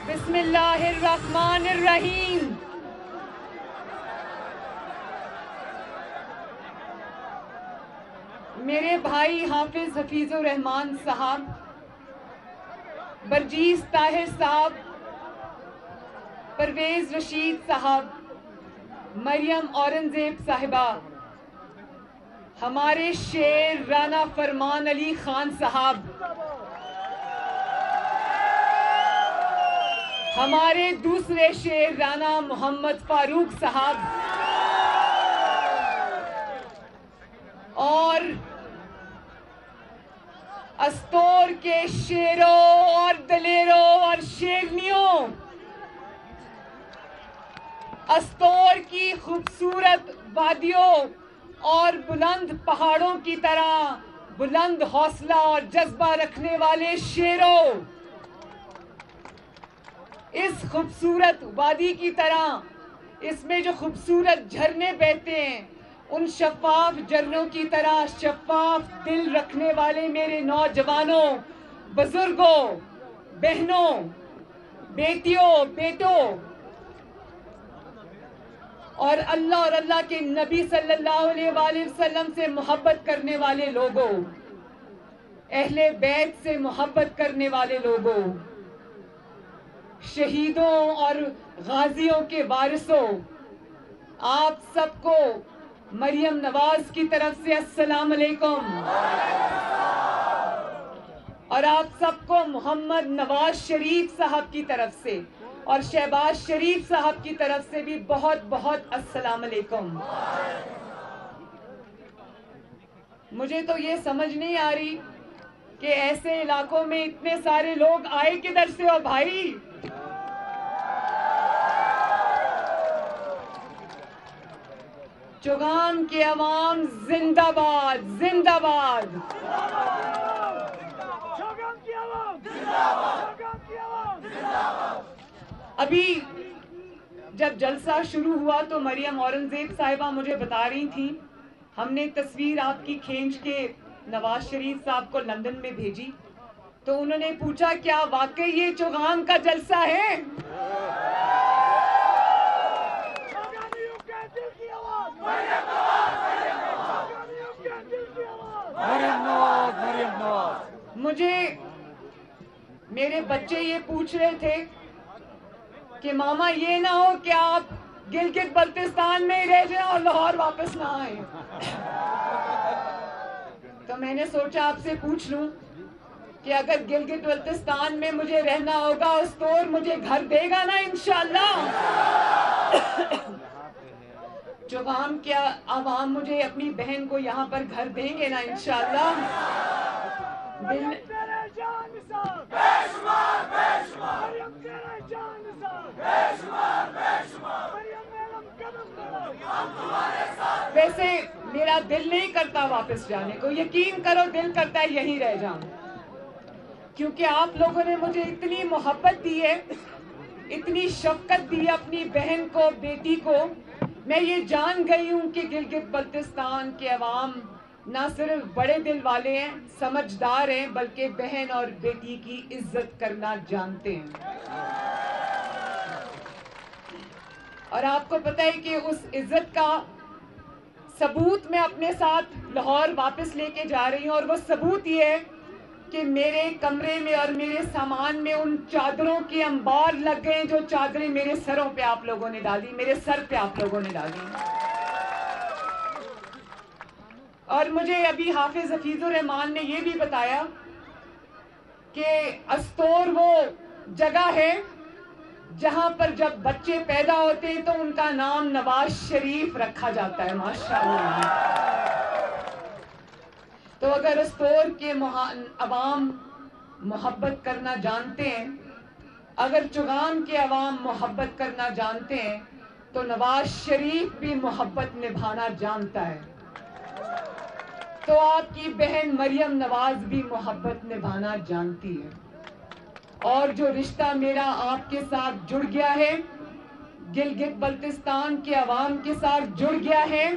بسم اللہ الرحمن الرحیم۔ میرے بھائی حافظ حفیظ الرحمان صاحب، برجیز طاہر صاحب، پرویز رشید صاحب، مریم اورنگزیب صاحبہ، ہمارے شیر رانا فرمان علی خان صاحب، ہمارے دوسرے شیر رانا محمد فاروق صاحب، اور استور کے شیروں اور دلیروں اور شیرنیوں، استور کی خوبصورت وادیوں اور بلند پہاڑوں کی طرح بلند حوصلہ اور جذبہ رکھنے والے شیروں، اس خوبصورت وادی کی طرح اس میں جو خوبصورت جھرنے بہتے ہیں، ان شفاف جھرنوں کی طرح شفاف دل رکھنے والے میرے نوجوانوں، بزرگوں، بہنوں، بیٹیوں، بیٹوں، اور اللہ کے نبی صلی اللہ علیہ وآلہ وسلم سے محبت کرنے والے لوگوں، اہل بیت سے محبت کرنے والے لوگوں، شہیدوں اور غازیوں کے وارثوں، آپ سب کو مریم نواز کی طرف سے السلام علیکم، اور آپ سب کو محمد نواز شریف صاحب کی طرف سے اور شہباز شریف صاحب کی طرف سے بھی بہت بہت السلام علیکم۔ مجھے تو یہ سمجھ نہیں آ رہی کہ ایسے علاقوں میں اتنے سارے لوگ آئے کدھر سے ہو بھائی؟ چوگام کی عوام زندہ باد، زندہ باد۔ ابھی جب جلسہ شروع ہوا تو مریم اورنگزیب صاحبہ مجھے بتا رہی تھیں، ہم نے تصویر آپ کی کھینچ کے نواز شریف صاحب کو لندن میں بھیجی، تو انہوں نے پوچھا کیا واقعی یہ چوگام کا جلسہ ہے؟ مجھے میرے بچے یہ پوچھ رہے تھے کہ ماما یہ نہ ہو کہ آپ گلگت بلتستان میں ہی رہ جائیں اور لاہور واپس نہ آئیں۔ تو میں نے سوچا آپ سے پوچھ لوں کہ اگر گلگت بلتستان میں مجھے رہنا ہوگا، استور مجھے گھر دے گا نا انشاءاللہ؟ چوگام کے عوام مجھے اپنی بہن کو یہاں پر گھر دیں گے نا انشاءاللہ؟ ویسے میرا دل نہیں کرتا واپس جانے کو، یقین کرو دل کرتا ہے یہیں رہ جاؤں، کیونکہ آپ لوگوں نے مجھے اتنی محبت دی ہے، اتنی شفقت دی ہے اپنی بہن کو، بیٹی کو۔ میں یہ جان گئی ہوں کہ گلگت بلتستان کے عوام نہ صرف بڑے دل والے ہیں، سمجھدار ہیں، بلکہ بہن اور بیٹی کی عزت کرنا جانتے ہیں۔ اور آپ کو پتہ ہے کہ اس عزت کا ثبوت میں اپنے ساتھ لاہور واپس لے کے جا رہی ہوں، اور وہ ثبوت یہ ہے کہ میرے کمرے میں اور میرے سامان میں ان چادروں کے انبار لگ گئے جو چادریں میرے سروں پہ آپ لوگوں نے ڈالی، میرے سر پہ آپ لوگوں نے ڈالی۔ اور مجھے ابھی حافظ حفیظ الرحمان نے یہ بھی بتایا کہ استور وہ جگہ ہے جہاں پر جب بچے پیدا ہوتے ہیں تو ان کا نام نواز شریف رکھا جاتا ہے، ماشاءاللہ۔ تو اگر استور کے عوام محبت کرنا جانتے ہیں، اگر چوگام کے عوام محبت کرنا جانتے ہیں، تو نواز شریف بھی محبت نبھانا جانتا ہے، تو آپ کی بہن مریم نواز بھی محبت نبھانا جانتی ہے۔ اور جو رشتہ میرا آپ کے ساتھ جڑ گیا ہے، گلگت بلتستان کے عوام کے ساتھ جڑ گیا ہے،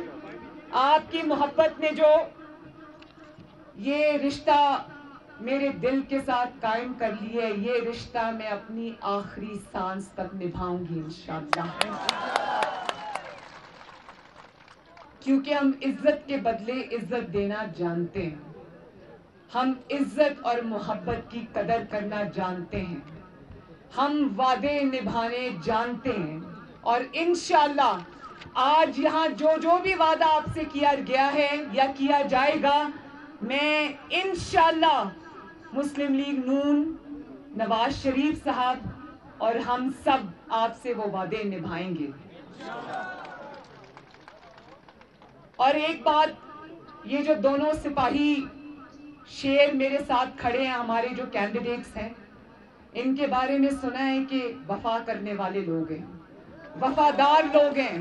آپ کی محبت نے جو یہ رشتہ میرے دل کے ساتھ قائم کر لیے، یہ رشتہ میں اپنی آخری سانس تک نبھاؤں گی انشاءاللہ، کیونکہ ہم عزت کے بدلے عزت دینا جانتے ہیں، ہم عزت اور محبت کی قدر کرنا جانتے ہیں، ہم وعدے نبھانے جانتے ہیں، اور انشاءاللہ آج یہاں جو بھی وعدہ آپ سے کیا گیا ہے یا کیا جائے گا، میں انشاءاللہ مسلم لیگ نون، نواز شریف صاحب اور ہم سب آپ سے وہ وعدے نبھائیں گے۔ اور ایک بات، یہ جو دونوں سپاہی شیر میرے ساتھ کھڑے ہیں، ہمارے جو کینڈیڈیٹس ہیں، ان کے بارے میں سنا ہے کہ وفا کرنے والے لوگ ہیں، وفادار لوگ ہیں،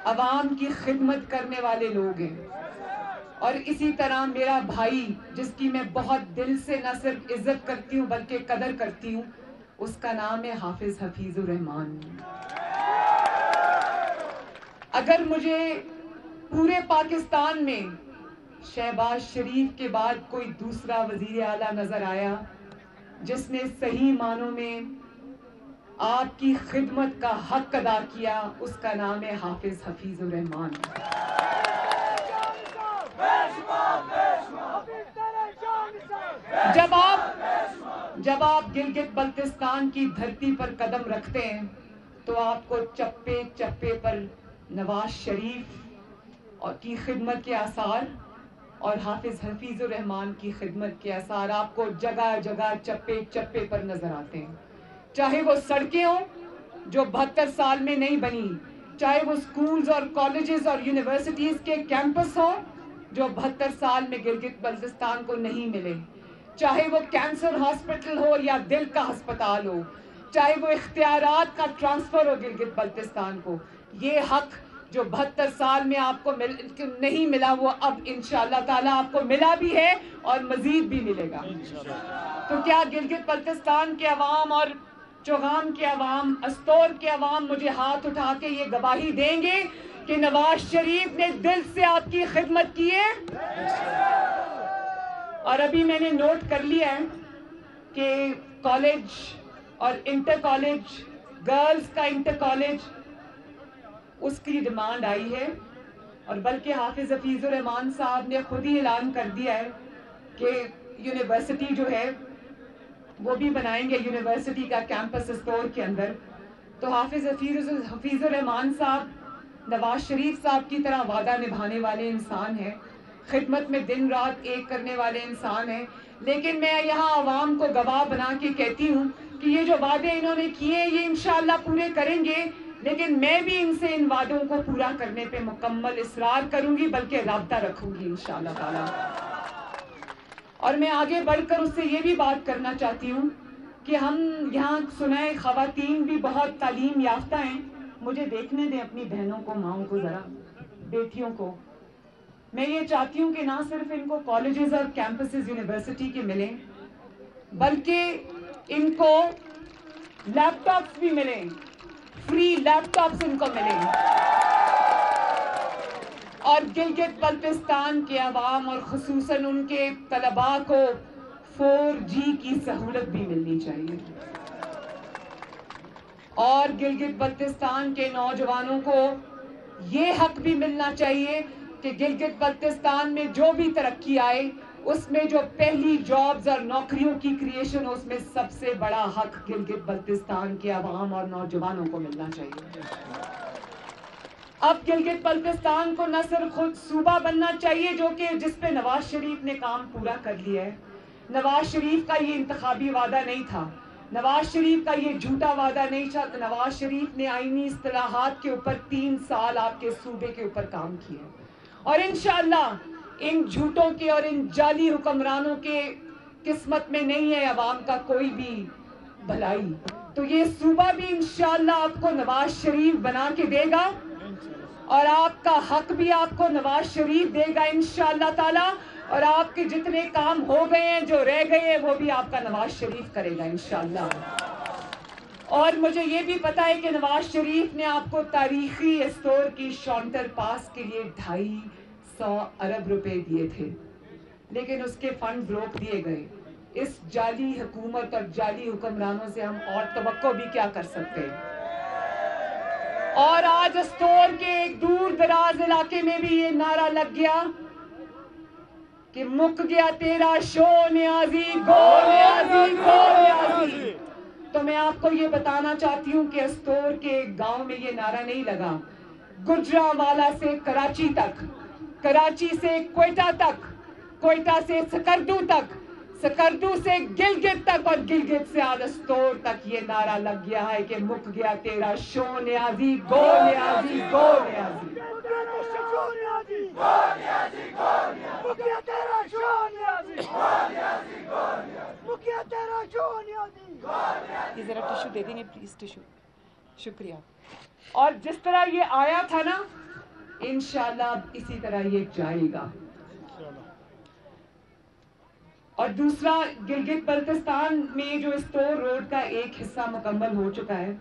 عوام کی خدمت کرنے والے لوگ ہیں۔ اور اسی طرح میرا بھائی، جس کی میں بہت دل سے نہ صرف عزت کرتی ہوں بلکہ قدر کرتی ہوں، اس کا نام ہے حافظ حفیظ الرحمان۔ اگر مجھے پورے پاکستان میں شہباز شریف کے بعد کوئی دوسرا وزیر اعلیٰ نظر آیا جس نے صحیح معنوں میں آپ کی خدمت کا حق ادا کیا، اس کا نام ہے حافظ حفیظ الرحمان۔ جب آپ گلگت بلتستان کی دھرتی پر قدم رکھتے ہیں تو آپ کو چپے چپے پر نواز شریف اور کی خدمت کے آثار اور حافظ حفیظ الرحمان کی خدمت کے آثار آپ کو جگہ جگہ چپے چپے پر نظر آتے ہیں، چاہے وہ سڑکیں ہوں جو 72 سال میں نہیں بنی، چاہے وہ سکولز اور کالجز اور یونیورسٹیز کے کیمپس ہوں جو 72 سال میں گلگت بلتستان کو نہیں ملے، چاہے وہ کینسر ہاسپٹل ہو یا دل کا ہسپتال ہو، چاہے وہ اختیارات کا ٹرانسفر ہو گلگت بلتستان کو، یہ حق جو 72 سال میں آپ کو نہیں ملا، وہ اب انشاءاللہ تعالیٰ آپ کو ملا بھی ہے اور مزید بھی ملے گا۔ تو کیا گلگت بلتستان کے عوام اور چوغام کے عوام، استور کے عوام مجھے ہاتھ اٹھا کے یہ گواہی دیں گے کہ نواز شریف نے دل سے آپ کی خدمت کی ہے؟ اور ابھی میں نے نوٹ کر لیا ہے کہ کالج اور انٹر کالج، گرلز کا انٹر کالج، اس کی ڈیمانڈ آئی ہے، اور بلکہ حافظ حفیظ الرحمان صاحب نے خود ہی اعلان کر دیا ہے کہ یونیورسٹی جو ہے وہ بھی بنائیں گے، یونیورسٹی کا کیمپس استور کے اندر۔ تو حافظ حفیظ الرحمان صاحب نواز شریف صاحب کی طرح وعدہ نبھانے والے انسان ہیں، خدمت میں دن رات ایک کرنے والے انسان ہیں، لیکن میں یہاں عوام کو گواہ بنا کے کہتی ہوں کہ یہ جو وعدے انہوں نے کیے یہ انشاءاللہ پورے کریں گے، لیکن میں بھی ان سے ان وعدوں کو پورا کرنے پہ مکمل اصرار کروں گی، بلکہ رابطہ رکھوں گی انشاءاللہ تعالی۔ اور میں آگے بڑھ کر اس سے یہ بھی بات کرنا چاہتی ہوں کہ ہم یہاں سنائے خواتین بھی بہت تعلیم یافتہ ہیں، مجھے دیکھنے دیں اپنی بہنوں کو، ماؤں کو، ذرا بیٹیوں کو۔ میں یہ چاہتی ہوں کہ نہ صرف ان کو کالجز اور کیمپسز یونیورسٹی کے ملیں، بلکہ ان کو لیپ ٹاپس بھی ملیں، فری لیپ ٹاپس ان کو ملیں، اور گلگت بلتستان کے عوام اور خصوصاً ان کے طلباء کو 4G کی سہولت بھی ملنی چاہیے، اور گلگت بلتستان کے نوجوانوں کو یہ حق بھی ملنا چاہیے کہ گلگت بلتستان میں جو بھی ترقی آئے اس میں جو پہلی جابز اور نوکریوں کی کریشن ہو، اس میں سب سے بڑا حق گلگت بلتستان کے عوام اور نوجوانوں کو ملنا چاہیے۔ اب گلگت بلتستان کو نہ صرف خود صوبہ بننا چاہیے، جو کہ جس پہ نواز شریف نے کام پورا کر لیا ہے۔ نواز شریف کا یہ انتخابی وعدہ نہیں تھا، نواز شریف کا یہ جھوٹا وعدہ نہیں تھا، نواز شریف نے آئینی اصطلاحات کے اوپر 3 سال آپ کے صوبے کے اوپر کام کیا، اور انشاءاللہ ان جھوٹوں کے اور ان جعلی حکمرانوں کے قسمت میں نہیں ہے عوام کا کوئی بھی بھلائی، تو یہ صوبہ بھی انشاءاللہ آپ کو نواز شریف بنا کے دے گا، اور آپ کا حق بھی آپ کو نواز شریف دے گا انشاءاللہ تعالی، اور آپ کے جتنے کام ہو گئے ہیں، جو رہ گئے ہیں، وہ بھی آپ کا نواز شریف کرے گا انشاءاللہ۔ اور مجھے یہ بھی پتا ہے کہ نواز شریف نے آپ کو تاریخی استور کی شانٹر پاس کے لیے 250 ارب روپے دیے تھے، لیکن اس کے فنڈ روک دیے گئے. اس جعلی حکومت اور جعلی حکمرانوں سے ہم اور توقع بھی کیا کر سکتے ہیں. اور آج استور کے ایک دور دراز علاقے میں بھی یہ نعرہ لگ گیا کہ مک گیا تیرا شو نیازی، گو نیازی، گو نیازی. تو میں آپ کو یہ بتانا چاہتی ہوں کہ استور کے ایک گاؤں میں یہ نعرہ نہیں لگا. گجرانوالہ سے کراچی تک، کراچی سے کوئٹہ تک، کوئٹہ سے سکردو تک، سکردو سے گلگت تک، اور گلگت سے آج استور تک یہ نعرہ لگ گیا ہے کہ مک گیا تیرا شو نیازی، گو نیازی، گو نیازی. یہ ذرا ٹشو دے دیں گے پلیز، ٹشو. شکریہ. اور جس طرح یہ آیا تھا نا، انشاءاللہ اب اسی طرح یہ جائے گا. اور دوسرا، گلگت بلتستان میں جو استور روڈ کا ایک حصہ مکمل ہو چکا ہے،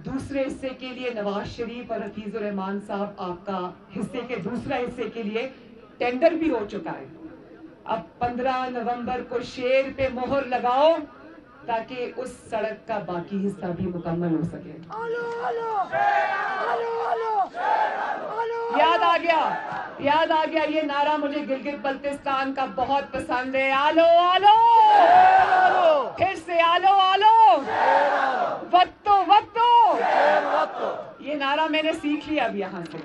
دوسرے حصے کے لیے نواز شریف اور حفیظ الرحمان صاحب آپ کا حصے کے دوسرے حصے کے لیے ٹینڈر بھی ہو چکا ہے. اب 15 نومبر کو شیر پہ مہر لگاؤ تاکہ اس سڑک کا باقی حصہ بھی مکمل ہو سکے. یاد آ گیا یہ نعرہ مجھے گلگت بلتستان کا بہت پسند ہے. آلو آلو، پھر سے آلو آلو، وقتو وقتو. یہ نعرہ میں نے سیکھ لیا اب یہاں سے.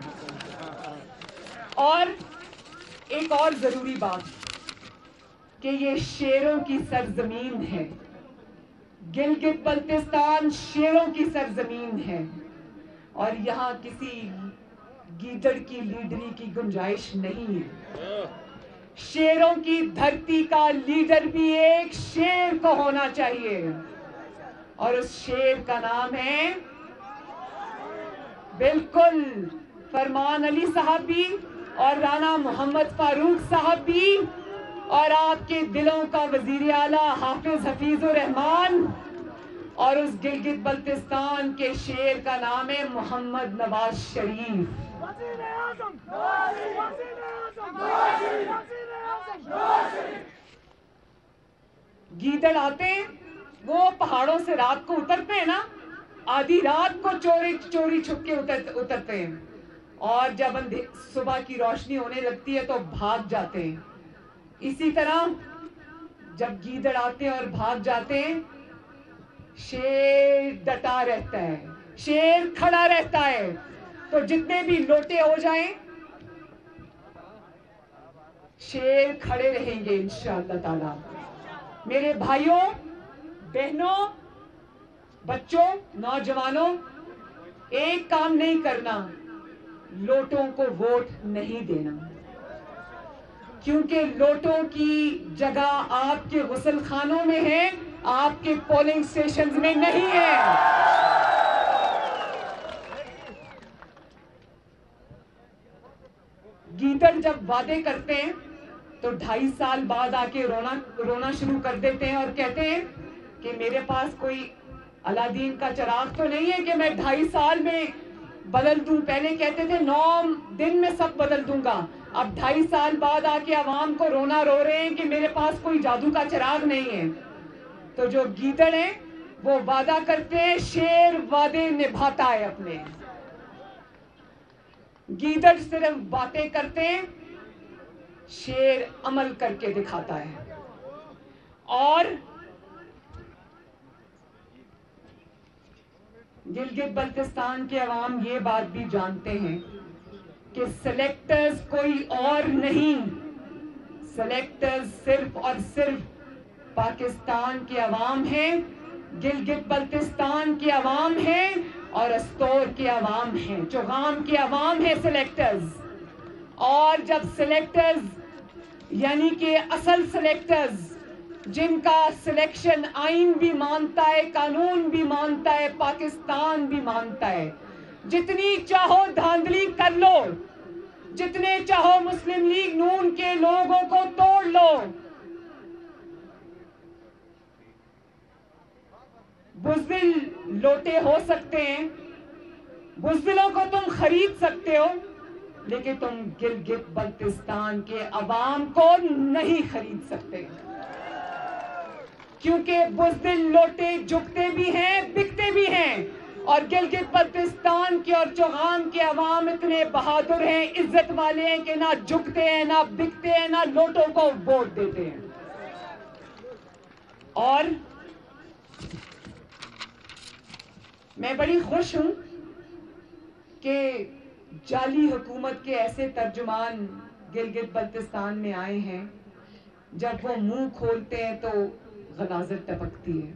اور ایک اور ضروری بات کہ یہ شیروں کی سرزمین ہے. گلگت بلتستان شیروں کی سرزمین ہے، اور یہاں کسی گیدڑ کی لیڈری کی گنجائش نہیں ہے. شیروں کی دھرتی کا لیڈر بھی ایک شیر کو ہونا چاہیے، اور اس شیر کا نام ہے بالکل فرمان علی صاحب بھی، اور رانا محمد فاروق صاحب بھی، اور آپ کے دلوں کا وزیر اعلیٰ حافظ حفیظ الرحمان. اور اس گلگت بلتستان کے شیر کا نام ہے محمد نواز شریف. گیدڑ آتے ہیں، وہ پہاڑوں سے رات کو اترتے ہیں نا، آدھی رات کو چوری چھپ کے اترتے ہیں، اور جب صبح کی روشنی ہونے لگتی ہے تو بھاگ جاتے ہیں. اسی طرح جب گیدڑ آتے ہیں اور بھاگ جاتے ہیں، شیر ڈٹا رہتا ہے، شیر کھڑا رہتا ہے. تو جتنے بھی لوٹے ہو جائیں، شیر کھڑے رہیں گے انشاءاللہ تعالی. میرے بھائیوں، بہنوں، بچوں، نوجوانوں، ایک کام نہیں کرنا، لوٹوں کو ووٹ نہیں دینا، کیونکہ لوٹوں کی جگہ آپ کے غسل خانوں میں ہے، آپ کے پولنگ سٹیشنز میں نہیں ہے. گیدڑ جب وعدے کرتے ہیں تو 2.5 سال بعد آ کے رونا شروع کر دیتے ہیں اور کہتے ہیں کہ میرے پاس کوئی الادین کا چراغ تو نہیں ہے کہ میں 2.5 سال میں بدل دوں. پہلے کہتے تھے 9 دن میں سب بدل دوں گا، اب 2.5 سال بعد آ کے عوام کو رونا رو رہے ہیں کہ میرے پاس کوئی جادو کا چراغ نہیں ہے. تو جو گیدڑ ہیں وہ وعدہ کرتے ہیں، شیر وعدے نبھاتا ہے اپنے. گیدڑ صرف باتیں کرتے ہیں، شیر عمل کر کے دکھاتا ہے. اور گلگت بلتستان کے عوام یہ بات بھی جانتے ہیں کہ سلیکٹرز کوئی اور نہیں، سلیکٹرز صرف اور صرف پاکستان کے عوام ہیں، گلگت بلتستان کے عوام ہیں، اور استور کے عوام ہیں، چوغام کے عوام ہیں سلیکٹرز. اور جب سلیکٹرز یعنی کہ اصل سلیکٹرز جن کا سلیکشن آئین بھی مانتا ہے، قانون بھی مانتا ہے، پاکستان بھی مانتا ہے، جتنی چاہو دھاندلی کر لو، جتنے چاہو مسلم لیگ نون کے لوگوں کو توڑ لو، بزدل لوٹے ہو سکتے ہیں، بزدلوں کو تم خرید سکتے ہو، لیکن تم گلگت بلتستان کے عوام کو نہیں خرید سکتے، کیونکہ بزدل لوٹے جھکتے بھی ہیں، بکتے بھی ہیں، اور گلگت بلتستان کے اور چوغام کے عوام اتنے بہادر ہیں، عزت والے ہیں کہ نہ جھکتے ہیں، نہ بکتے ہیں، نہ لوٹوں کو ووٹ دیتے ہیں۔ اور میں بڑی خوش ہوں کہ جعلی حکومت کے ایسے ترجمان گلگت بلتستان میں آئے ہیں، جب وہ منہ کھولتے ہیں تو غلاظت ٹپکتی ہے۔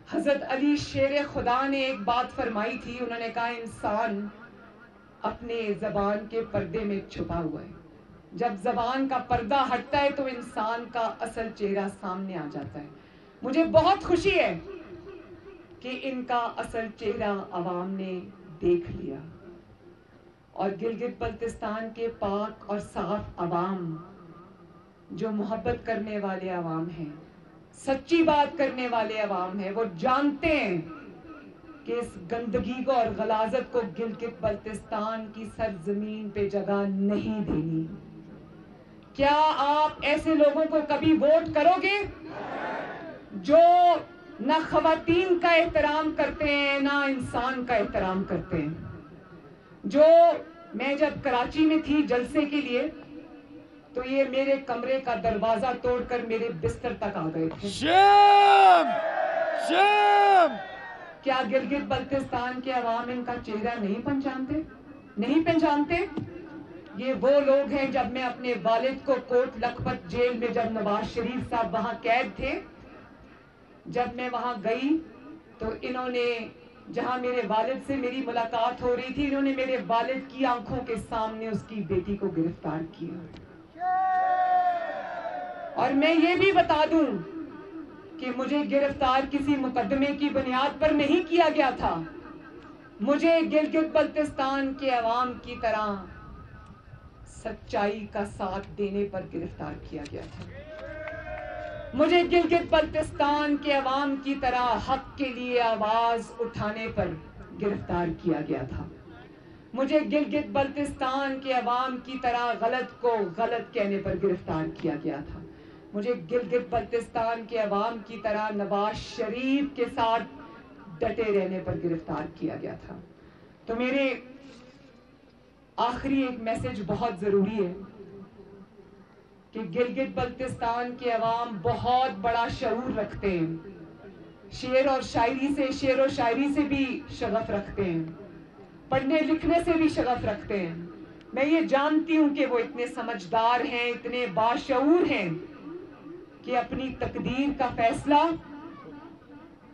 حضرت علی شیر خدا نے ایک بات فرمائی تھی، انہوں نے کہا انسان اپنے زبان کے پردے میں چھپا ہوا ہے، جب زبان کا پردہ ہٹتا ہے تو انسان کا اصل چہرہ سامنے آ جاتا ہے۔ مجھے بہت خوشی ہے کہ ان کا اصل چہرہ عوام نے دیکھ لیا، اور گلگت بلتستان کے پاک اور صاف عوام جو محبت کرنے والے عوام ہیں، سچی بات کرنے والے عوام ہیں، وہ جانتے ہیں کہ اس گندگی کو اور غلاظت کو گلگت بلتستان کی سرزمین پہ جگہ نہیں دینی۔ کیا آپ ایسے لوگوں کو کبھی ووٹ کرو گے جو نہ خواتین کا احترام کرتے ہیں، نہ انسان کا احترام کرتے ہیں؟ جو میں جب کراچی میں تھی جلسے کے لیے تو یہ میرے کمرے کا دروازہ توڑ کر میرے بستر تک آ گئے تھے۔ شام شام کیا گلگت بلتستان کے عوام ان کا چہرہ نہیں پہچانتے؟ نہیں پہچانتے؟ یہ وہ لوگ ہیں، جب میں اپنے والد کو کوٹ لکھپت جیل میں، جب نواز شریف صاحب وہاں قید تھے، جب میں وہاں گئی تو انہوں نے، جہاں میرے والد سے میری ملاقات ہو رہی تھی، انہوں نے میرے والد کی آنکھوں کے سامنے اس کی بیٹی کو گرفتار کیا۔ اور میں یہ بھی بتا دوں کہ مجھے گرفتار کسی مقدمے کی بنیاد پر نہیں کیا گیا تھا، مجھے گلگت بلتستان کے عوام کی طرح سچائی کا ساتھ دینے پر گرفتار کیا گیا تھا۔ مجھے گلگت بلتستان کے عوام کی طرح حق کے لیے آواز اٹھانے پر گرفتار کیا گیا تھا۔ مجھے گلگت بلتستان کے عوام کی طرح غلط کو غلط کہنے پر گرفتار کیا گیا تھا۔ مجھے گلگت بلتستان کے عوام کی طرح نواز شریف کے ساتھ ڈٹے رہنے پر گرفتار کیا گیا تھا۔ تو میرے آخری ایک میسج بہت ضروری ہے کہ گلگت بلتستان کے عوام بہت بڑا شعور رکھتے ہیں، شعر و شاعری سے بھی شغف رکھتے ہیں، پڑھنے لکھنے سے بھی شغف رکھتے ہیں۔ میں یہ جانتی ہوں کہ وہ اتنے سمجھدار ہیں، اتنے باشعور ہیں کہ اپنی تقدیر کا فیصلہ،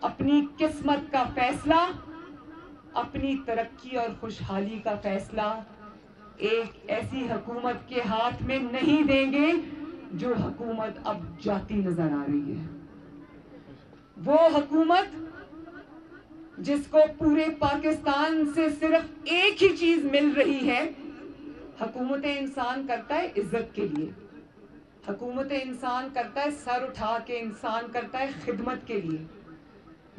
اپنی قسمت کا فیصلہ، اپنی ترقی اور خوشحالی کا فیصلہ ایک ایسی حکومت کے ہاتھ میں نہیں دیں گے جو حکومت اب جاتی نظر آ رہی ہے۔ وہ حکومت جس کو پورے پاکستان سے صرف ایک ہی چیز مل رہی ہے، حکومت انسان کرتا ہے عزت کے لیے، حکومت انسان کرتا ہے سر اٹھا کے، انسان کرتا ہے خدمت کے لیے،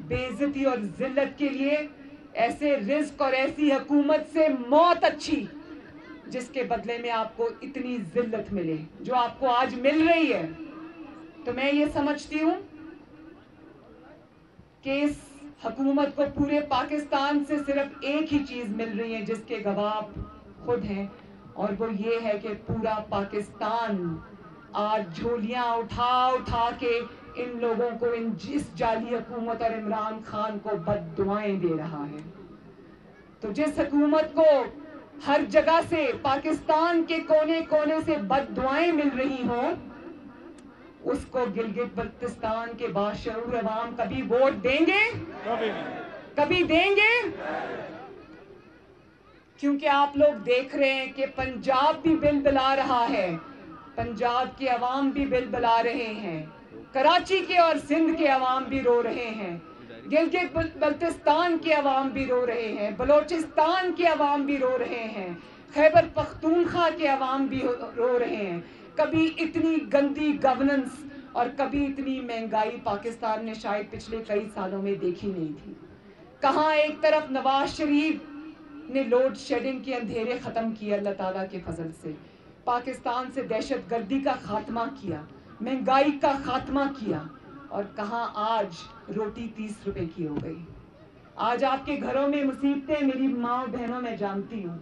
بے عزتی اور ذلت کے لیے ایسے رزق اور ایسی حکومت سے موت اچھی جس کے بدلے میں آپ کو اتنی ذلت ملے جو آپ کو آج مل رہی ہے۔ تو میں یہ سمجھتی ہوں کہ اس حکومت کو پورے پاکستان سے صرف ایک ہی چیز مل رہی ہے جس کے گواہ خود ہیں، اور وہ یہ ہے کہ پورا پاکستان آج جھولیاں اٹھا اٹھا کے ان لوگوں کو، اس جعلی حکومت اور عمران خان کو بد دعائیں دے رہا ہے۔ تو جس حکومت کو ہر جگہ سے، پاکستان کے کونے کونے سے بد دعائیں مل رہی ہوں، اس کو گلگت بلتستان کے باشعور عوام کبھی ووٹ دیں گے؟ کبھی دیں گے؟ کیونکہ آپ لوگ دیکھ رہے ہیں کہ پنجاب بھی بل بلا رہا ہے، پنجاب کے عوام بھی بل بلا رہے ہیں، کراچی کے اور سندھ کے عوام بھی رو رہے ہیں، گلگت بلتستان کے عوام بھی رو رہے ہیں، بلوچستان کے عوام بھی رو رہے ہیں، خیبر پختونخوا کے عوام بھی رو رہے ہیں۔ کبھی اتنی گندی گورننس اور کبھی اتنی مہنگائی پاکستان نے شاید پچھلے کئی سالوں میں دیکھی نہیں تھی۔ کہاں ایک طرف نواز شریف نے لوڈ شیڈنگ کے اندھیرے ختم کیے اللہ تعالیٰ کے فضل سے، پاکستان سے دہشت گردی کا خاتمہ کیا، مہنگائی کا خاتمہ کیا، اور کہاں آج روٹی 30 روپے کی ہو گئی۔ آج آپ کے گھروں میں مصیبتیں، میری ماں بہنوں میں جانتی ہوں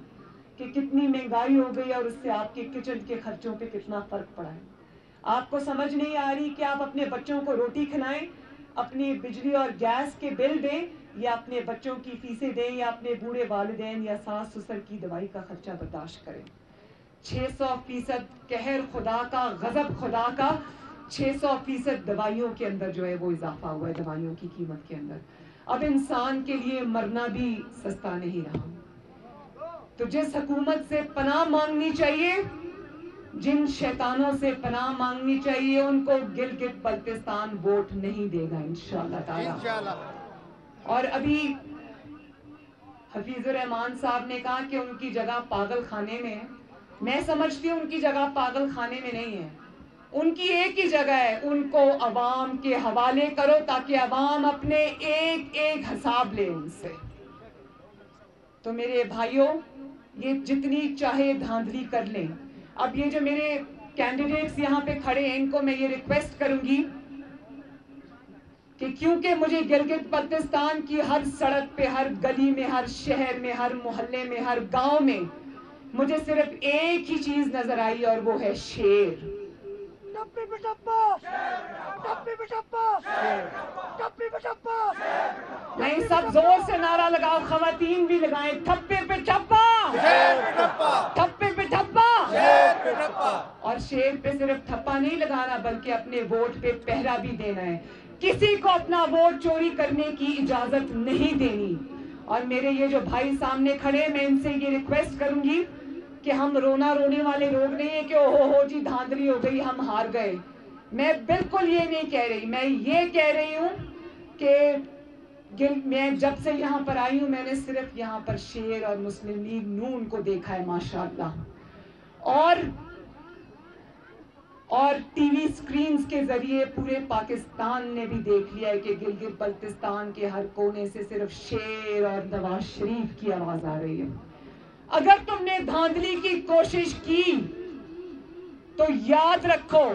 کہ کتنی مہنگائی ہو گئی اور اس سے آپ کے کچن کے خرچوں پہ کتنا فرق پڑا ہے۔ آپ کو سمجھ نہیں آ رہی کہ آپ اپنے بچوں کو روٹی کھلائیں، اپنی بجلی اور گیس کے بل دیں، یا اپنے بچوں کی فیسیں دیں، یا اپنے بوڑھے والدین یا ساس سسر کی دوائی کا خرچہ برداشت کریں۔ 600% قہر خدا کا، غضب خدا کا، 600% دوائیوں کے اندر جو ہے وہ اضافہ ہوا ہے، دوائیوں کی قیمت کے اندر۔ اب انسان کے لیے مرنا بھی سستا نہیں رہا۔ تو جس حکومت سے پناہ مانگنی چاہیے، جن شیطانوں سے پناہ مانگنی چاہیے، ان کو گلگت بلتستان ووٹ نہیں دے گا انشاءاللہ تعالی۔ اور ابھی حفیظ الرحمان صاحب نے کہا کہ ان کی جگہ پاگل خانے میں ہے۔ میں سمجھتی ہوں ان کی جگہ پاگل خانے میں نہیں ہے، ان کی ایک ہی جگہ ہے، ان کو عوام کے حوالے کرو تاکہ عوام اپنے ایک ایک حساب لے ان سے۔ تو میرے بھائیوں، یہ جتنی چاہے دھاندلی کر لیں۔ اب یہ جو میرے کینڈیڈیٹس یہاں پہ کھڑے ہیں، ان کو میں یہ ریکویسٹ کروں گی کہ کیونکہ مجھے گلگت بلتستان کی ہر سڑک پہ، ہر گلی میں، ہر شہر میں، ہر محلے میں، ہر گاؤں میں مجھے صرف ایک ہی چیز نظر آئی، اور وہ ہے شیر۔ ٹپی پہ ٹپا، ٹپی پہ ٹپا، ٹپی پہ ٹپا۔ نہیں، سب زور سے نعرہ لگاؤ، خواتین بھی لگائیں، ٹھپے پہ ٹھپا، ٹھپے پہ ٹھپا۔ اور شیر پہ صرف ٹھپا نہیں لگانا بلکہ اپنے ووٹ پہ پہرا بھی دینا ہے، کسی کو اپنا ووٹ چوری کرنے کی اجازت نہیں دینی۔ اور میرے یہ جو بھائی سامنے کھڑے، میں ان سے یہ ریکویسٹ کروں گی کہ ہم رونا رونے والے لوگ نہیں ہیں کہ اوہو ہو جی دھاندلی ہو گئی، ہم ہار گئے۔ میں بالکل یہ نہیں کہہ رہی، میں یہ کہہ رہی ہوں کہ میں جب سے یہاں پر آئی ہوں، میں نے صرف یہاں پر شیر اور مسلم لیگ نون کو دیکھا ہے ماشاءاللہ، اور ٹی وی سکرینز کے ذریعے پورے پاکستان نے بھی دیکھ لیا ہے کہ گلگت بلتستان کے ہر کونے سے صرف شیر اور نواز شریف کی آواز آ رہی ہے۔ اگر تم نے دھاندلی کی کوشش کی تو یاد رکھو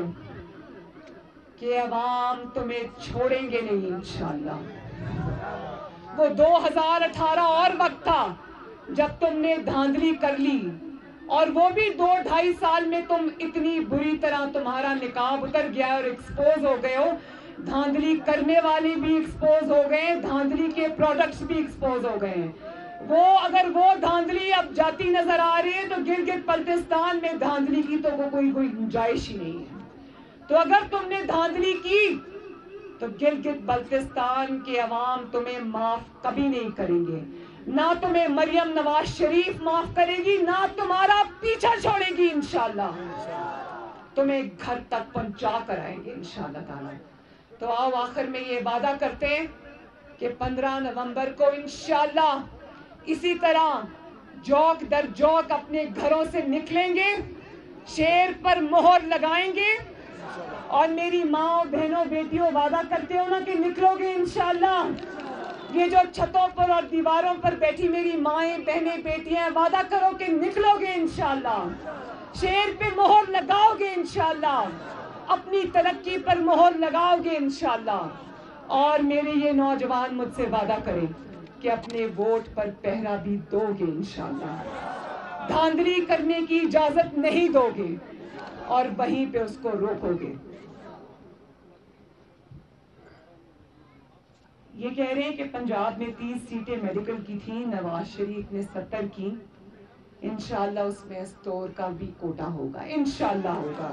کہ عوام تمہیں چھوڑیں گے نہیں انشاءاللہ۔ وہ 2018 اور وقت تھا جب تم نے دھاندلی کر لی، اور وہ بھی 2-2.5 سال میں تم اتنی بری طرح تمہارا نقاب اتر گیا اور ایکسپوز ہو گئے ہو۔ دھاندلی کرنے والے بھی ایکسپوز ہو گئے، دھاندلی کے پروڈکٹس بھی ایکسپوز ہو گئے ہیں۔ اگر وہ دھاندلی اب جاتی نظر آ رہی ہے تو گلگت بلتستان میں دھاندلی کی تو کوئی گنجائش ہی نہیں ہے۔ تو اگر تم نے دھاندلی کی تو گلگت بلتستان کے عوام تمہیں معاف کبھی نہیں کریں گے، نہ تمہیں مریم نواز شریف معاف کرے گی، نہ تمہارا پیچھا چھوڑے گی انشاءاللہ، تمہیں گھر تک پہنچا کر آئیں گے انشاءاللہ تعالی۔ تو آؤ آخر میں یہ وعدہ کرتے ہیں کہ 15 نومبر کو انشاءاللہ اسی طرح جوک در جوک اپنے گھروں سے نکلیں گے، شیر پر مہر لگائیں گے، اور میری ماں بہنوں بیٹیوں وعدہ کرتے ہو نا کہ نکلو گے انشاءاللہ۔ یہ جو چھتوں پر اور دیواروں پر بیٹھی میری مائیں بہنیں بیٹیاں، وعدہ کرو کہ نکلو گے انشاءاللہ، شیر پہ مہر لگاؤ گے انشاءاللہ، اپنی ترقی پر مہر لگاؤ گے انشاءاللہ۔ اور میرے یہ نوجوان مجھ سے وعدہ کریں کہ اپنے ووٹ پر پہرا بھی دو گے انشاءاللہ، دھاندلی کرنے کی اجازت نہیں دو گے اور وہیں پہ اس کو روکو گے۔ یہ کہہ رہے ہیں کہ پنجاب میں 30 سیٹیں میڈیکل کی تھیں، نواز شریف نے 70 کی، انشاءاللہ اس میں اسٹور کا بھی کوٹا ہوگا، انشاءاللہ ہوگا۔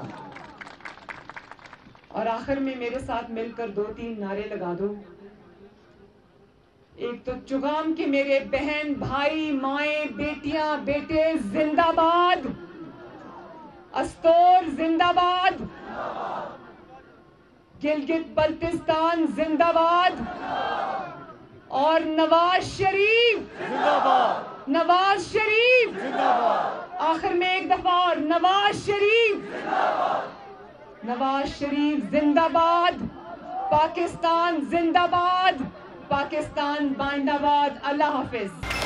اور آخر میں میرے ساتھ مل کر 2-3 نعرے لگا دو۔ ایک تو چگام کے میرے بہن بھائی مائیں بیٹیاں بیٹے زندہ باد، استور زندہ باد، گلگت بلتستان زندہ باد، اور نواز شریف زندہ باد، نواز شریف زندہ باد۔ آخر میں ایک دفعہ اور نواز شریف، نواز شریف زندہ باد، پاکستان زندہ باد، پاکستان بائندہ باد۔ اللہ حافظ۔